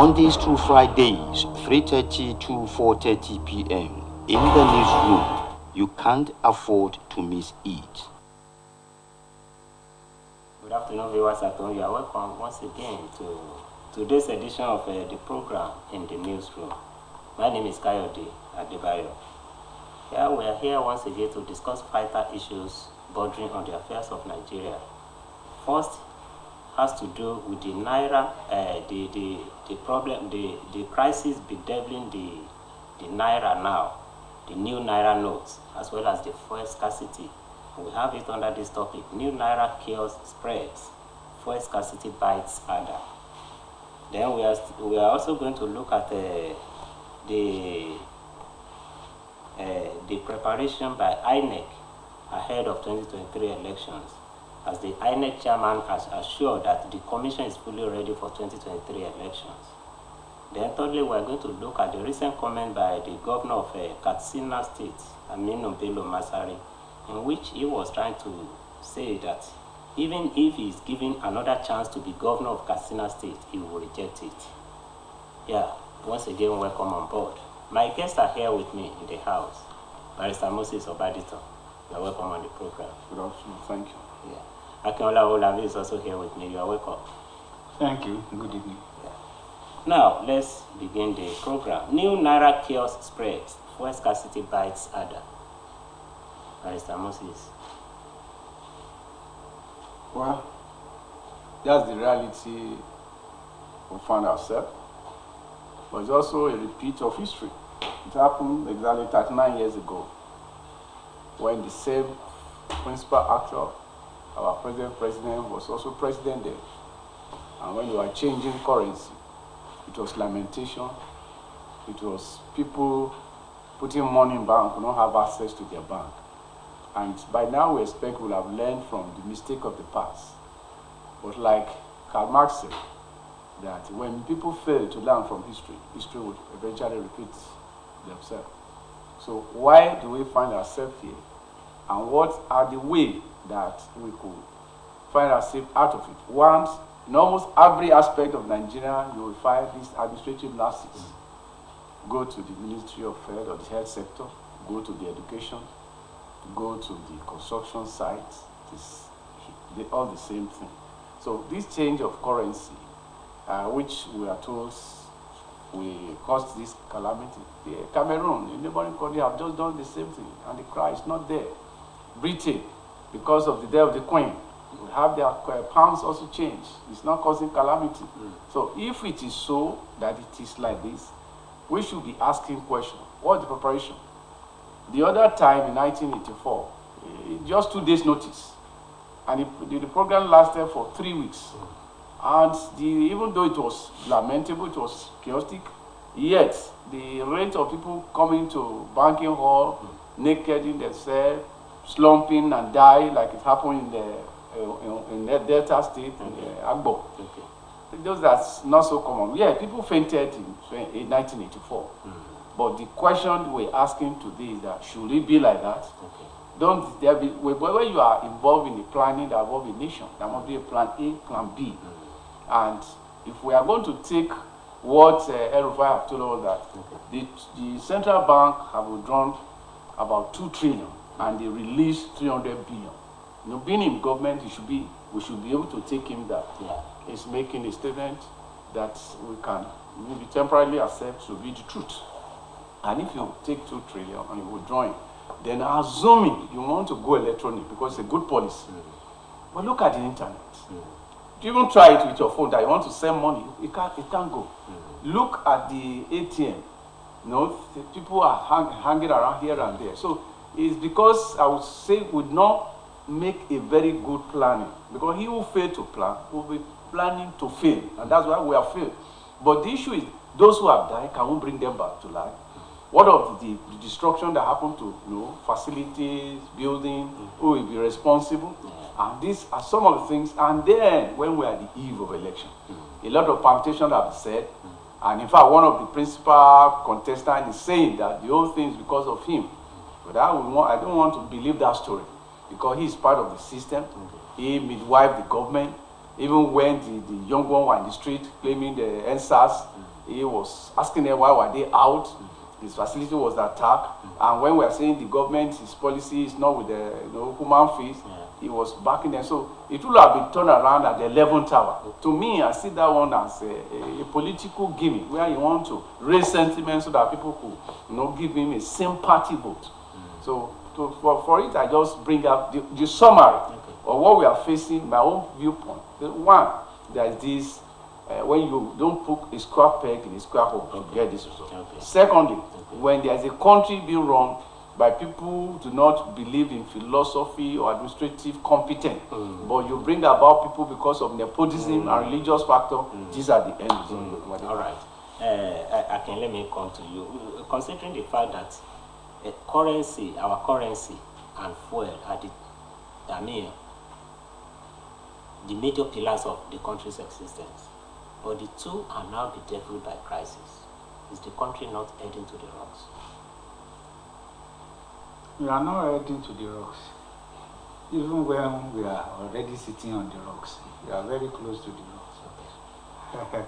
Mondays through Fridays, 3:30 to 4:30 p.m. in the newsroom. You can't afford to miss it. Good afternoon, viewers at home. You are welcome once again to today's edition of the program in the newsroom. My name is Kayode Adebayo. Yeah, we are here once again to discuss vital issues bordering on the affairs of Nigeria. First has to do with the naira, the problem, the crisis bedeviling the naira now, the new naira notes, as well as the fuel scarcity. We have it under this topic: new naira chaos spreads, fuel scarcity bites harder. Then we are also going to look at the preparation by INEC ahead of 2023 elections, as the INEC chairman has assured that the commission is fully ready for 2023 elections. Then thirdly, we are going to look at the recent comment by the governor of Katsina State, Aminu Bello Masari, in which he was trying to say that even if he is given another chance to be governor of Katsina State, he will reject it. Yeah, once again, welcome on board. My guests are here with me in the house. Barrister Moses Obadito, you are welcome on the program. Good afternoon, thank you. Yeah. Akinola Olavi is also here with me. You are welcome. Thank you, good evening. Yeah. Now, let's begin the program. New naira chaos spreads, fuel scarcity bites harder. Barrister Moses. Well, that's the reality we find ourselves, but it's also a repeat of history. It happened exactly 39 years ago when the same principal actor, our present president, was also president there. And when they were changing currency, it was lamentation, it was people putting money in bank who don't have access to their bank. And by now we expect we'll have learned from the mistake of the past. But like Karl Marx said, that when people fail to learn from history, history would eventually repeat themselves. So why do we find ourselves here? And what are the ways that we could find ourselves out of it? Once, in almost every aspect of Nigeria, you will find these administrative lapses. Go to the Ministry of Health or the health sector, go to the education, go to the construction sites, they're all the same thing. So this change of currency, which we are told will cause this calamity. Cameroon, the neighboring country, have just done the same thing, and the cry is not there. Britain, because of the death of the Queen, will have their pounds also change. It's not causing calamity. So if it is so that it is like this, we should be asking questions. What's the preparation? The other time in 1984, just 2 days notice, and the program lasted for 3 weeks. And even though it was lamentable, it was chaotic, yet the rate of people coming to banking hall, naked in their cell, slumping and die like it happened in the Delta State, in Agbo. Those that's not so common. Yeah, people fainted in 1984. But the question we're asking today is that should it be like that? Don't there be when you are involved in the planning that involves a nation, there must be a plan A, plan B. And if we are going to take what El-Rufai have told us that the central bank have withdrawn about 2 trillion and they released 300 billion. You know, being in government, we should be able to take him that he's making a statement that we can maybe temporarily accept to be the truth. And if you take 2 trillion and you withdraw it, then assuming you want to go electronic because it's a good policy. But look at the internet. You even try it with your phone that you want to send money, it can't go. Look at the ATM. You know, people are hanging around here and there. So it's because I would say would not make a very good planning. Because he who fail to plan will be planning to fail. And that's why we have failed. But the issue is those who have died, can we bring them back to life? What of the destruction that happened to facilities, building, who will be responsible? And these are some of the things. And then when we are at the eve of election, a lot of permutations have been said. And in fact, one of the principal contestants is saying that the whole thing is because of him. But I don't want to believe that story because he is part of the system. He midwifed the government. Even when the young one were in the street claiming the NSAS, he was asking them why were they out. His facility was attacked, and when we are saying the government, his policy is not with the human face, he was backing them. So it would have been turned around at the 11th hour. To me, I see that one as a political gimmick where you want to raise sentiment so that people could give him a sympathy vote. So for it, I just bring up the summary of what we are facing, my own viewpoint. One, there is this. When you don't put a square peg in a square hole to get this result. Secondly, when there is a country being run by people who do not believe in philosophy or administrative competence, but you bring about people because of nepotism and religious factor, these are the end results. All right. Let me come to you. Considering the fact that our currency and fuel are the major pillars of the country's existence, but the two are now bedeviled by crisis. Is the country not heading to the rocks? We are not heading to the rocks. Even when we are already sitting on the rocks, we are very close to the rocks.